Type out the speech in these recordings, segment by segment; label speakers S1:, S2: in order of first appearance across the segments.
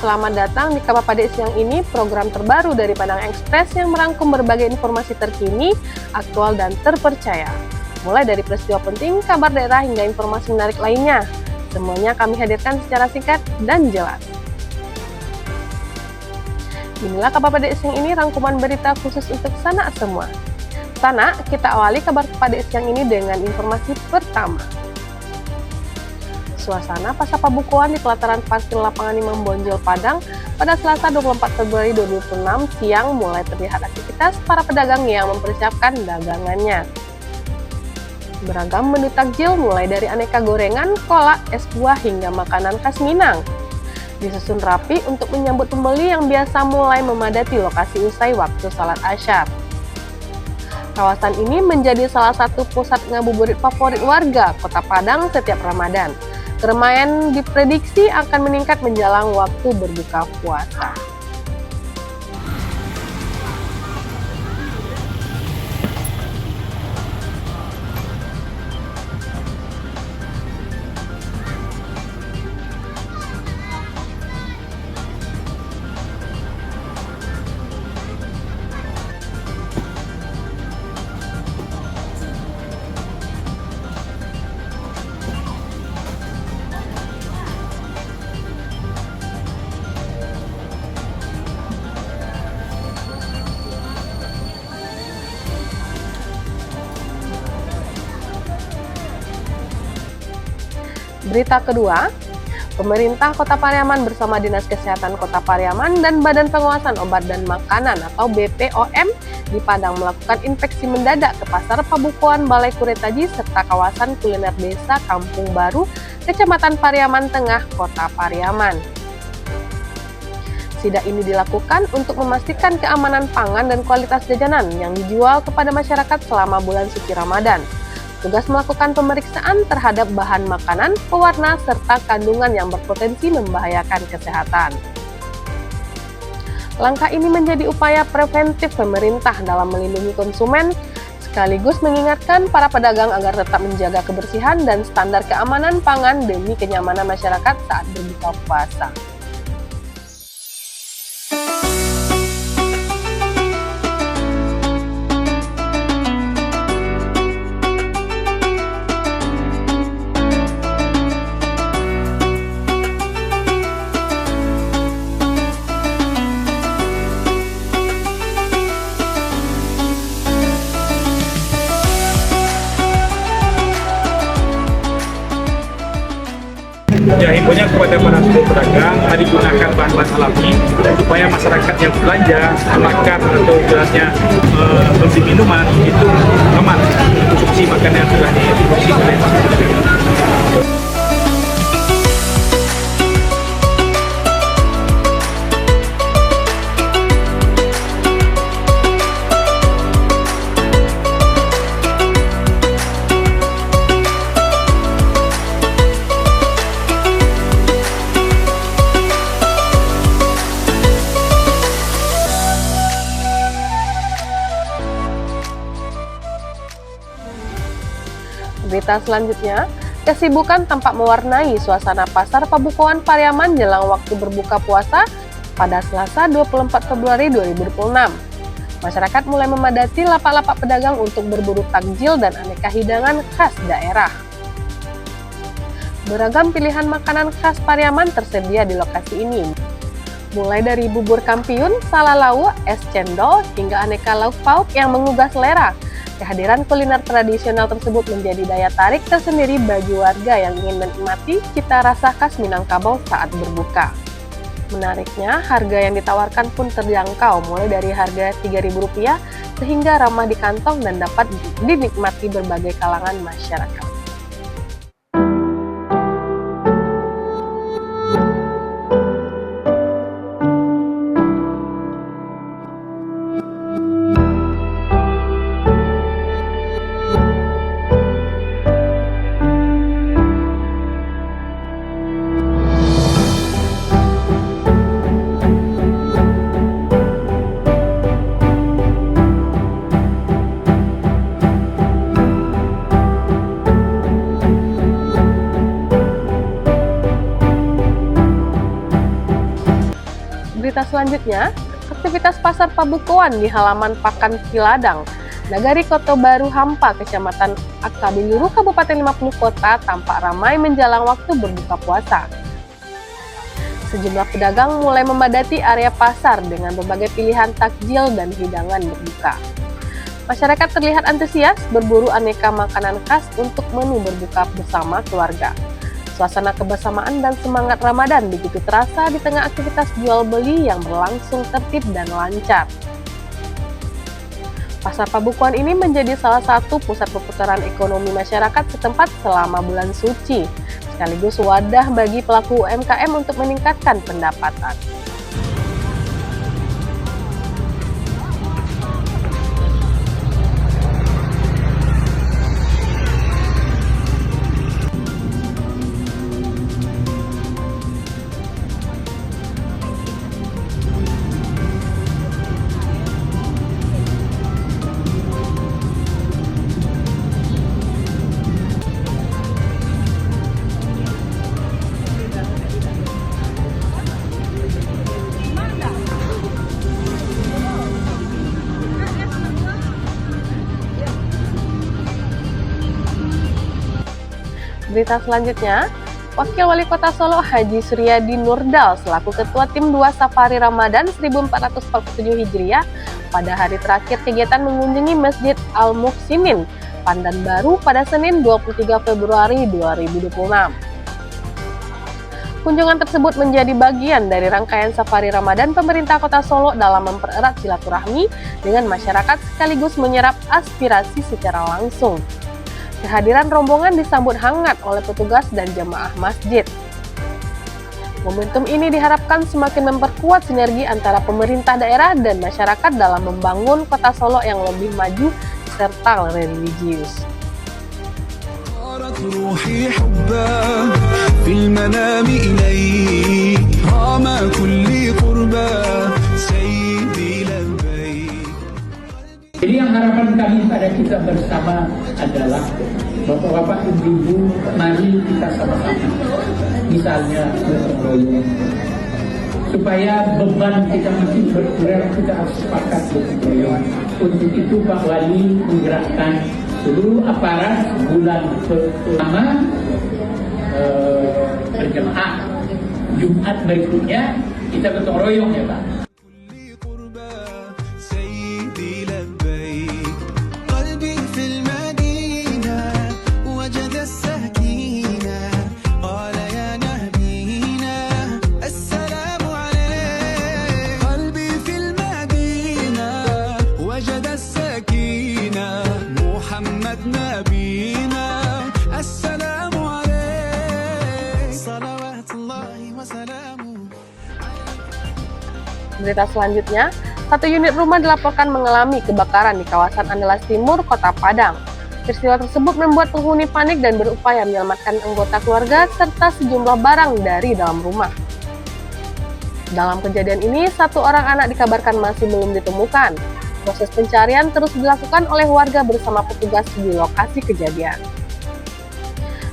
S1: Selamat datang di Kabar Pade Siang ini, program terbaru dari Padang Express yang merangkum berbagai informasi terkini, aktual, dan terpercaya. Mulai dari peristiwa penting, kabar daerah, hingga informasi menarik lainnya. Semuanya kami hadirkan secara singkat dan jelas. Inilah Kabar Pade Siang ini, rangkuman berita khusus untuk sanak semua. Sanak, kita awali Kabar Pade Siang ini dengan informasi pertama. Suasana pasar Pabukuan di pelataran parkir lapangan Imam Bonjol Padang pada Selasa 24 Februari 2026 siang mulai terlihat aktivitas para pedagang yang mempersiapkan dagangannya. Beragam menu takjil mulai dari aneka gorengan, kolak, es buah hingga makanan khas Minang disusun rapi untuk menyambut pembeli yang biasa mulai memadati lokasi usai waktu salat Asyar. Kawasan ini menjadi salah satu pusat ngabuburit favorit warga Kota Padang setiap Ramadan. Keramaian diprediksi akan meningkat menjelang waktu berbuka puasa. Berita kedua, pemerintah Kota Pariaman bersama Dinas Kesehatan Kota Pariaman dan Badan Pengawasan Obat dan Makanan atau BPOM di Padang melakukan inspeksi mendadak ke Pasar Pabukuan, Balai Kuretaji, serta kawasan kuliner desa Kampung Baru, Kecamatan Pariaman Tengah, Kota Pariaman. Sidak ini dilakukan untuk memastikan keamanan pangan dan kualitas jajanan yang dijual kepada masyarakat selama bulan suci Ramadan. Tugas melakukan pemeriksaan terhadap bahan makanan, pewarna, serta kandungan yang berpotensi membahayakan kesehatan. Langkah ini menjadi upaya preventif pemerintah dalam melindungi konsumen, sekaligus mengingatkan para pedagang agar tetap menjaga kebersihan dan standar keamanan pangan demi kenyamanan masyarakat saat berbuka puasa.
S2: Ya, himbauannya kepada para pedagang, mari gunakan bahan-bahan alami supaya masyarakat yang belanja, makan atau jelasnya membeli minuman itu aman. Konsumsi makanan yang sudah diproduksi oleh masyarakat.
S1: Berita selanjutnya, kesibukan tampak mewarnai suasana Pasar Pabukuan Pariaman jelang waktu berbuka puasa pada Selasa 24 Februari 2026. Masyarakat mulai memadati lapak-lapak pedagang untuk berburu takjil dan aneka hidangan khas daerah. Beragam pilihan makanan khas Pariaman tersedia di lokasi ini. Mulai dari bubur kampiun, salalau, es cendol, hingga aneka lauk pauk yang menggugah selera. Kehadiran kuliner tradisional tersebut menjadi daya tarik tersendiri bagi warga yang ingin menikmati cita rasa khas Minangkabau saat berbuka. Menariknya, harga yang ditawarkan pun terjangkau, mulai dari harga Rp3.000 sehingga ramah di kantong dan dapat dinikmati berbagai kalangan masyarakat. Berita selanjutnya, aktivitas pasar Pabukuan di halaman Pakan Ciladang, Nagari Koto Baru Hampa, Kecamatan Akabeluru, Kabupaten 50 Kota tampak ramai menjelang waktu berbuka puasa. Sejumlah pedagang mulai memadati area pasar dengan berbagai pilihan takjil dan hidangan berbuka. Masyarakat terlihat antusias berburu aneka makanan khas untuk menu berbuka bersama keluarga. Suasana kebersamaan dan semangat Ramadan begitu terasa di tengah aktivitas jual beli yang berlangsung tertib dan lancar. Pasar Pabukuan ini menjadi salah satu pusat perputaran ekonomi masyarakat setempat selama bulan suci, sekaligus wadah bagi pelaku UMKM untuk meningkatkan pendapatan. Berita selanjutnya, Wakil Wali Kota Solo Haji Suryadi Nurdal selaku Ketua Tim 2 Safari Ramadan 1447 Hijriah pada hari terakhir kegiatan mengunjungi Masjid Al-Muhsinin, Pandan Baru pada Senin 23 Februari 2026. Kunjungan tersebut menjadi bagian dari rangkaian Safari Ramadan pemerintah Kota Solo dalam mempererat silaturahmi dengan masyarakat sekaligus menyerap aspirasi secara langsung. Kehadiran rombongan disambut hangat oleh petugas dan jemaah masjid. Momentum ini diharapkan semakin memperkuat sinergi antara pemerintah daerah dan masyarakat dalam membangun Kota Solo yang lebih maju serta religius.
S3: Jadi yang harapan kami pada kita bersama adalah Bapak-bapak, Ibu-ibu, mari kita sama-sama, misalnya gotong royong, supaya beban kita masih berkurang, kita harus sepakat gotong royong. Untuk itu Pak Wali menggerakkan seluruh aparat bulan pertama berjemaah, Jumat berikutnya kita gotong royong ya Pak.
S1: Berita selanjutnya, satu unit rumah dilaporkan mengalami kebakaran di kawasan Andalas Timur, Kota Padang. Peristiwa tersebut membuat penghuni panik dan berupaya menyelamatkan anggota keluarga serta sejumlah barang dari dalam rumah. Dalam kejadian ini, satu orang anak dikabarkan masih belum ditemukan. Proses pencarian terus dilakukan oleh warga bersama petugas di lokasi kejadian.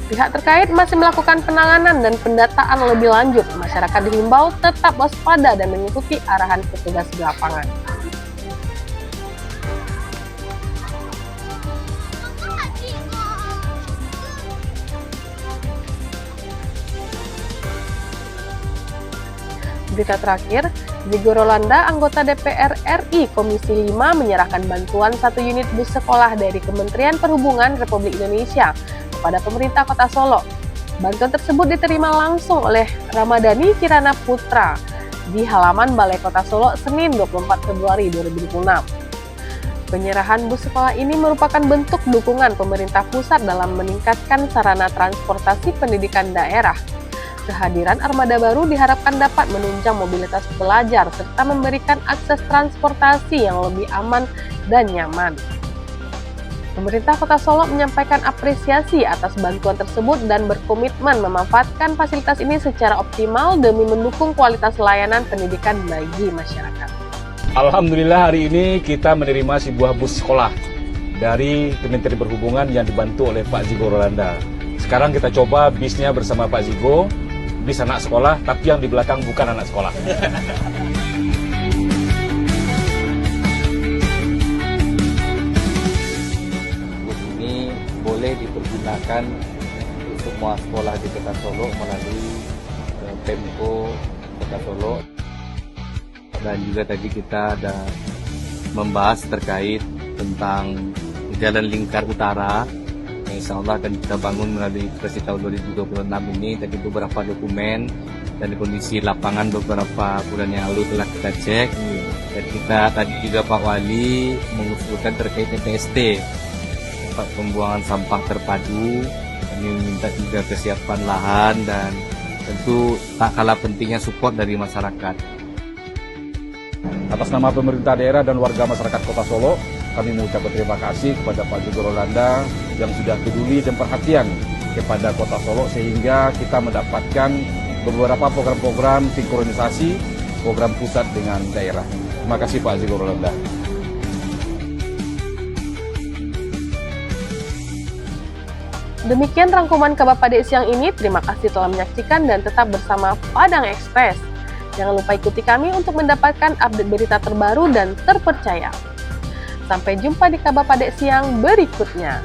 S1: Pihak terkait masih melakukan penanganan dan pendataan lebih lanjut. Masyarakat dihimbau tetap waspada dan mengikuti arahan petugas di lapangan. Berita terakhir, Zigo Rolanda, anggota DPR RI Komisi 5 menyerahkan bantuan 1 unit bus sekolah dari Kementerian Perhubungan Republik Indonesia kepada pemerintah Kota Solo. Bantuan tersebut diterima langsung oleh Ramadhani Kirana Putra di halaman Balai Kota Solo Senin 24 Februari 2026. Penyerahan bus sekolah ini merupakan bentuk dukungan pemerintah pusat dalam meningkatkan sarana transportasi pendidikan daerah. Kehadiran armada baru diharapkan dapat menunjang mobilitas pelajar serta memberikan akses transportasi yang lebih aman dan nyaman. Pemerintah Kota Solo menyampaikan apresiasi atas bantuan tersebut dan berkomitmen memanfaatkan fasilitas ini secara optimal demi mendukung kualitas layanan pendidikan bagi masyarakat.
S4: Alhamdulillah hari ini kita menerima sebuah bus sekolah dari Kementerian Perhubungan yang dibantu oleh Pak Zigo Rolanda. Sekarang kita coba bisnya bersama Pak Zigo, bis anak sekolah, tapi yang di belakang bukan anak sekolah.
S5: dilaksanakan untuk semua sekolah di Kota Solo melalui Pemko Kota Solo. Dan juga tadi kita ada membahas terkait tentang Jalan Lingkar Utara yang insya Allah akan kita bangun melalui Presi tahun 2026 ini. Tadi beberapa dokumen dan kondisi lapangan beberapa bulan yang lalu telah kita cek. Dan kita tadi juga Pak Wali mengusulkan terkait TPST, tempat pembuangan sampah terpadu. Kami minta juga kesiapan lahan dan tentu tak kalah pentingnya support dari masyarakat.
S4: Atas nama pemerintah daerah dan warga masyarakat Kota Solo, kami mengucapkan terima kasih kepada Pak Ziko Rolanda yang sudah peduli dan perhatian kepada Kota Solo sehingga kita mendapatkan beberapa program-program sinkronisasi program pusat dengan daerah. Terima kasih Pak Ziko Rolanda.
S1: Demikian rangkuman kabar pada siang ini. Terima kasih telah menyaksikan dan tetap bersama Padang Express. Jangan lupa ikuti kami untuk mendapatkan update berita terbaru dan terpercaya. Sampai jumpa di kabar pada siang berikutnya.